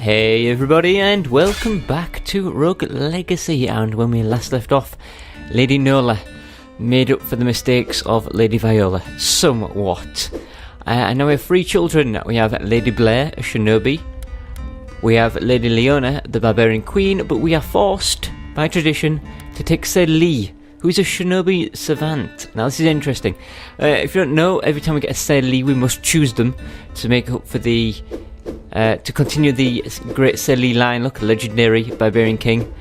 Hey everybody, and welcome back to Rogue Legacy. And when we last left off, Lady Nola made up for the mistakes of Lady Viola, somewhat. And now we have three children. We have Lady Blair, a shinobi. We have Lady Leona, the barbarian queen, but we are forced, by tradition, to take Sir Lee, who is a shinobi savant. Now this is interesting. If you don't know, every time we get a Sir Lee, we must choose them to make up for the... to continue the great Sir Lee line. Look, legendary barbarian king.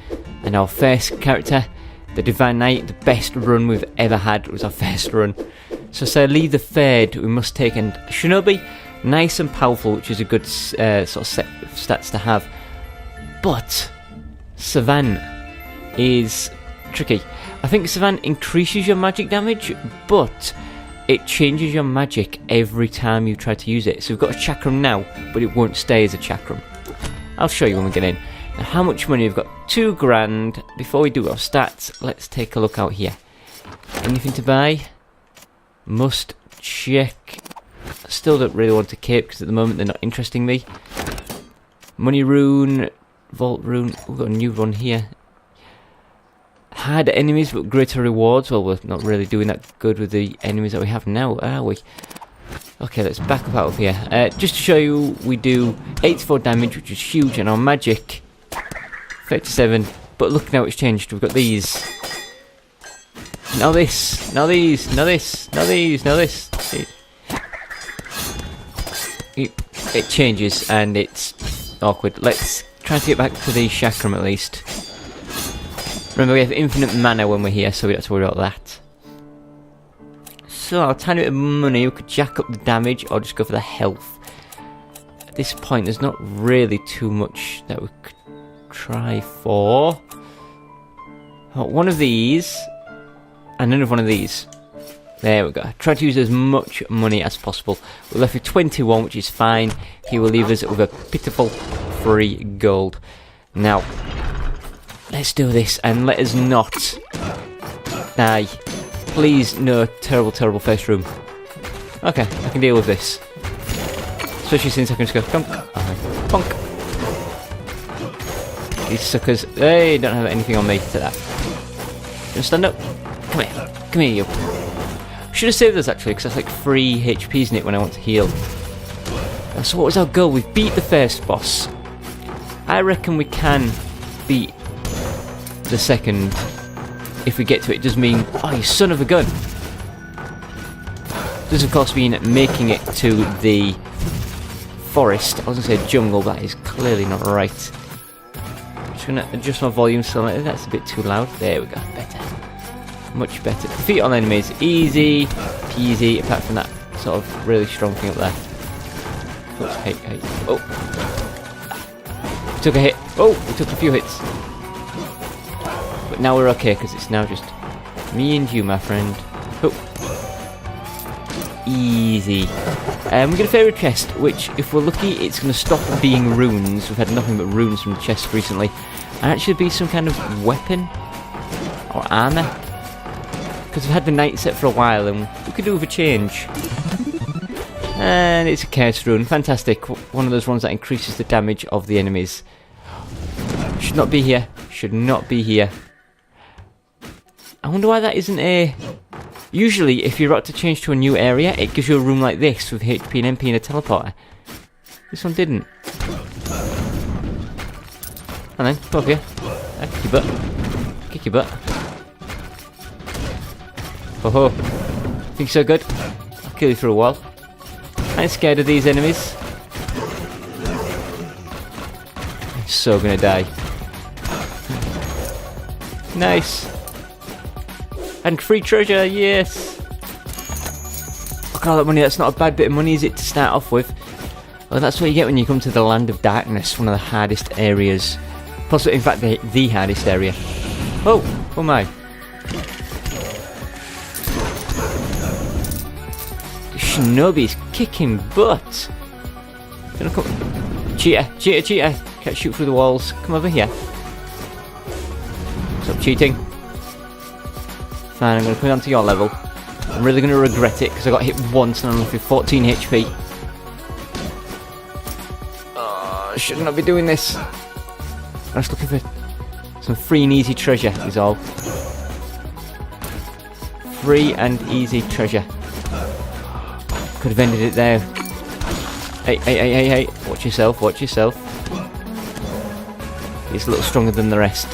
And our first character, the Divine Knight, the best run we've ever had was our first run. So Sir Lee the Third, we must take, and shinobi, nice and powerful, which is a good sort of set of stats to have. But savant is tricky. I think savant increases your magic damage, but it changes your magic every time you try to use it. So we've got a chakram now, but it won't stay as a chakram. I'll show you when we get in. Now, how much money? We've got 2 grand. Before we do our stats, let's take a look out here. Anything to buy? Must check. I still don't really want to cape because at the moment they're not interesting me. Money rune, vault rune. We've got a new one here. Hard enemies but greater rewards. Well, we're not really doing that good with the enemies that we have now, are we? Okay, let's back up out of here. Just to show you, we do 84 damage, which is huge, and our magic 37. But look now, it's changed. We've got these. Now this. Now these. Now this. Now these. Now this. It changes, and it's awkward. Let's try to get back to the chakram at least. Remember, we have infinite mana when we're here, so we don't have to worry about that. So, a tiny bit of money, we could jack up the damage, or just go for the health. At this point, there's not really too much that we could try for. Oh, one of these, and another one of these. There we go. Try to use as much money as possible. We're left with 21, which is fine. He will leave us with a pitiful 3 gold. Now, let's do this, and let us not die. Please, no terrible, terrible first room. Okay, I can deal with this. Especially since I can just go thunk, thunk. These suckers, they don't have anything on me to that. You stand up? Come here. Come here, you. Should have saved this actually, because that's like 3 HPs in it when I want to heal. So what was our goal? We've beat the first boss. I reckon we can beat the second if we get to it. It does mean, oh, you son of a gun. Does of course mean making it to the forest. I was going to say jungle, that is clearly not right. I'm just going to adjust my volume so that's a bit too loud. There we go, better. Much better. Defeat all enemies, easy peasy, apart from that sort of really strong thing up there. Oops, hey, oh. We took a hit. Oh, we took a few hits. But now we're okay, because it's now just me and you, my friend. Oh. Easy. We get a fairy chest, which, if we're lucky, it's going to stop being runes. We've had nothing but runes from the chest recently. And actually be some kind of weapon or armour. Because we've had the night set for a while, and we could do with a change. And it's a chaos rune. Fantastic. One of those ones that increases the damage of the enemies. Should not be here. Should not be here. I wonder why that isn't a... Usually, if you're about to change to a new area, it gives you a room like this with HP and MP and a teleporter. This one didn't. And then, come up here. Kick your butt. Kick your butt. Ho ho. Think so good? I'll kill you through a wall. I ain't scared of these enemies. I'm so gonna die. Nice. And free treasure, yes! Look at all that money, that's not a bad bit of money, is it, to start off with? Well, that's what you get when you come to the Land of Darkness, one of the hardest areas. Possibly, in fact, the hardest area. Oh! Oh my. The shinobi's kicking butt! Gonna come... Cheater! Cheater! Cheater! Can't shoot through the walls. Come over here. Stop cheating. Fine, I'm going to come down to your level. I'm really going to regret it because I got hit once and I'm left with 14 HP. should not be doing this. I'm just looking for some free and easy treasure is all. Free and easy treasure. Could have ended it there. Hey. Watch yourself. He's a little stronger than the rest.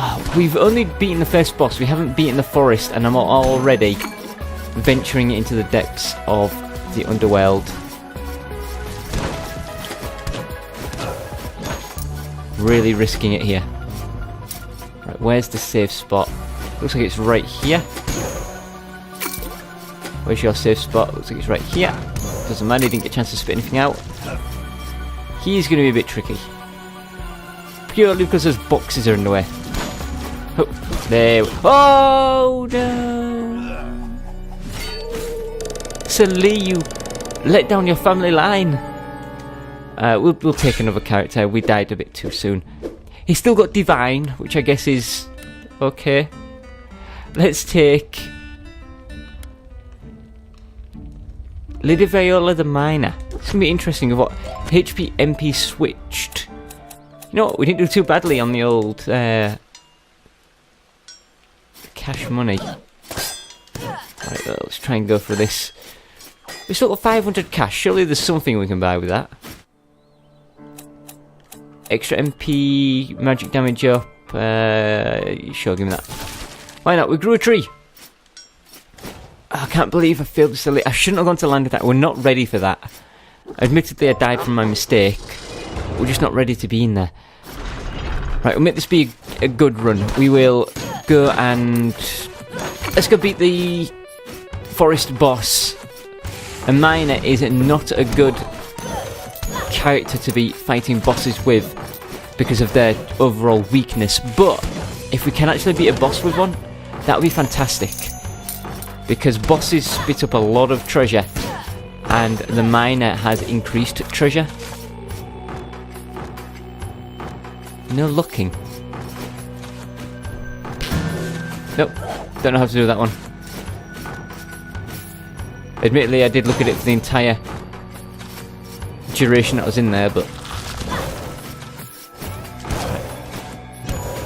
Oh, we've only beaten the first boss. We haven't beaten the forest, and I'm already venturing into the depths of the underworld. Really risking it here. Right, where's the safe spot? Looks like it's right here. Where's your safe spot? Looks like it's right here. Doesn't matter, he didn't get a chance to spit anything out. He's going to be a bit tricky. Purely because those boxes are in the way. Oh, there. Oh no! Silly, you let down your family line. We'll take another character. We died a bit too soon. He's still got Divine, which I guess is okay. Let's take Lady Viola the Miner. It's going to be interesting of what HP MP switched. You know what? We didn't do too badly on the old cash money. Right, well, let's try and go for this. We still got 500 cash. Surely there's something we can buy with that. Extra MP, magic damage up. Sure, give me that. Why not? We grew a tree. I can't believe I failed this. I shouldn't have gone to land attack. We're not ready for that. Admittedly, I died from my mistake. We're just not ready to be in there. Right, we'll make this be a good run. We will go and... let's go beat the forest boss. A miner is not a good character to be fighting bosses with because of their overall weakness. But if we can actually beat a boss with one, that would be fantastic. Because bosses spit up a lot of treasure, and the miner has increased treasure. No looking. Nope, don't know how to do that one. Admittedly, I did look at it for the entire duration that I was in there, but...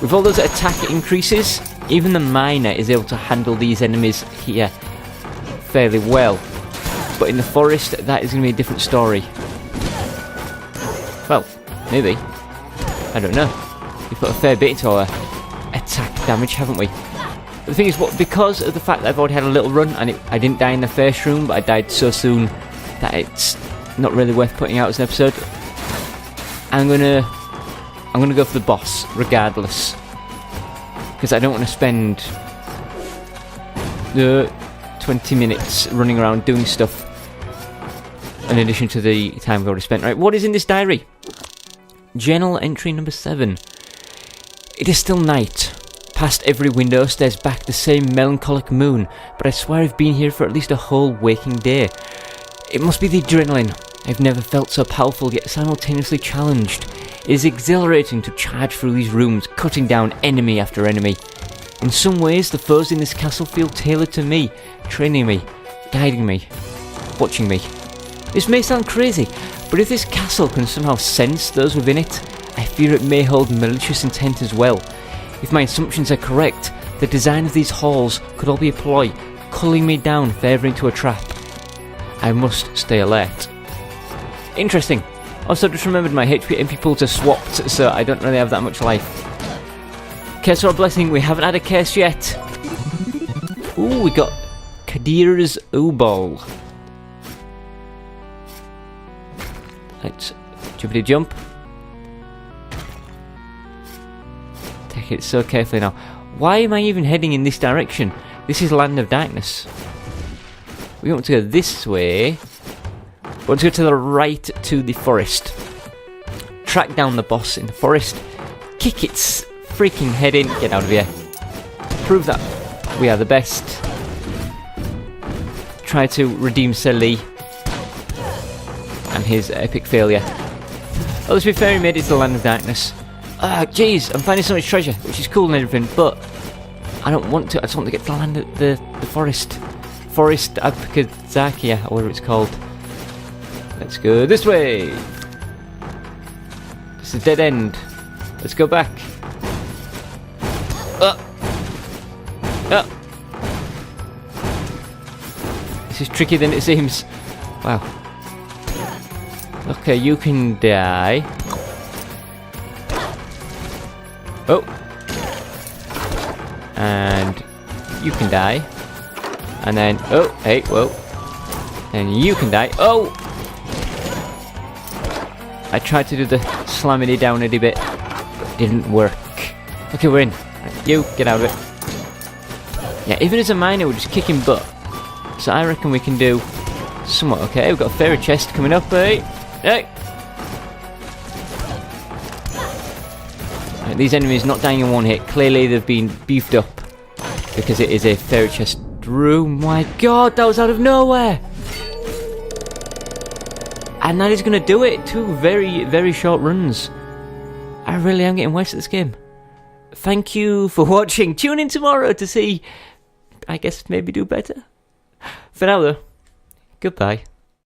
with all those attack increases, even the miner is able to handle these enemies here fairly well. But in the forest, that is going to be a different story. Well, maybe. I don't know. We've put a fair bit into our attack damage, haven't we? But the thing is, because of the fact that I've already had a little run, and I didn't die in the first room, but I died so soon that it's not really worth putting out as an episode. I'm gonna go for the boss, regardless. Because I don't want to spend 20 minutes running around doing stuff in addition to the time I've already spent. Right, what is in this diary? Journal entry number 7. It is still night. Past every window stares back the same melancholic moon, but I swear I've been here for at least a whole waking day. It must be the adrenaline. I've never felt so powerful yet simultaneously challenged. It is exhilarating to charge through these rooms, cutting down enemy after enemy. In some ways, the foes in this castle feel tailored to me, training me, guiding me, watching me. This may sound crazy, but if this castle can somehow sense those within it, I fear it may hold malicious intent as well. If my assumptions are correct, the design of these halls could all be a ploy, culling me down further into a trap. I must stay alert. Interesting. Also, just remembered my HP MP pools are swapped, so I don't really have that much life. Curse or blessing, we haven't had a curse yet. Ooh, we got Kadir's Obol. Let's jumpity jump. Take it so carefully now. Why am I even heading in this direction? This is Land of Darkness. We want to go this way. We want to go to the right to the forest. Track down the boss in the forest. Kick its freaking head in. Get out of here. Prove that we are the best. Try to redeem Sir Lee and his epic failure. Oh, let's be fair, he made it to the Land of Darkness. Ah, jeez, I'm finding so much treasure, which is cool and everything, but I don't want to. I just want to get to the land of the forest. Forest Abkazakia, or whatever it's called. Let's go this way. It's a dead end. Let's go back. This is trickier than it seems. Wow. Okay, you can die. Oh. And you can die. And then, oh, hey, whoa. And you can die. Oh! I tried to do the slammy down a bit, but it didn't work. Okay, we're in. You, get out of it. Yeah, even as a miner, we're just kicking butt. So I reckon we can do somewhat okay. We've got a fairy chest coming up, eh? Hey! Right, these enemies not dying in one hit. Clearly they've been beefed up because it is a fairy chest room. My god, that was out of nowhere! And that is going to do it. 2 very, very short runs. I really am getting wasted at this game. Thank you for watching. Tune in tomorrow to see, I guess, maybe do better. For now, though, goodbye.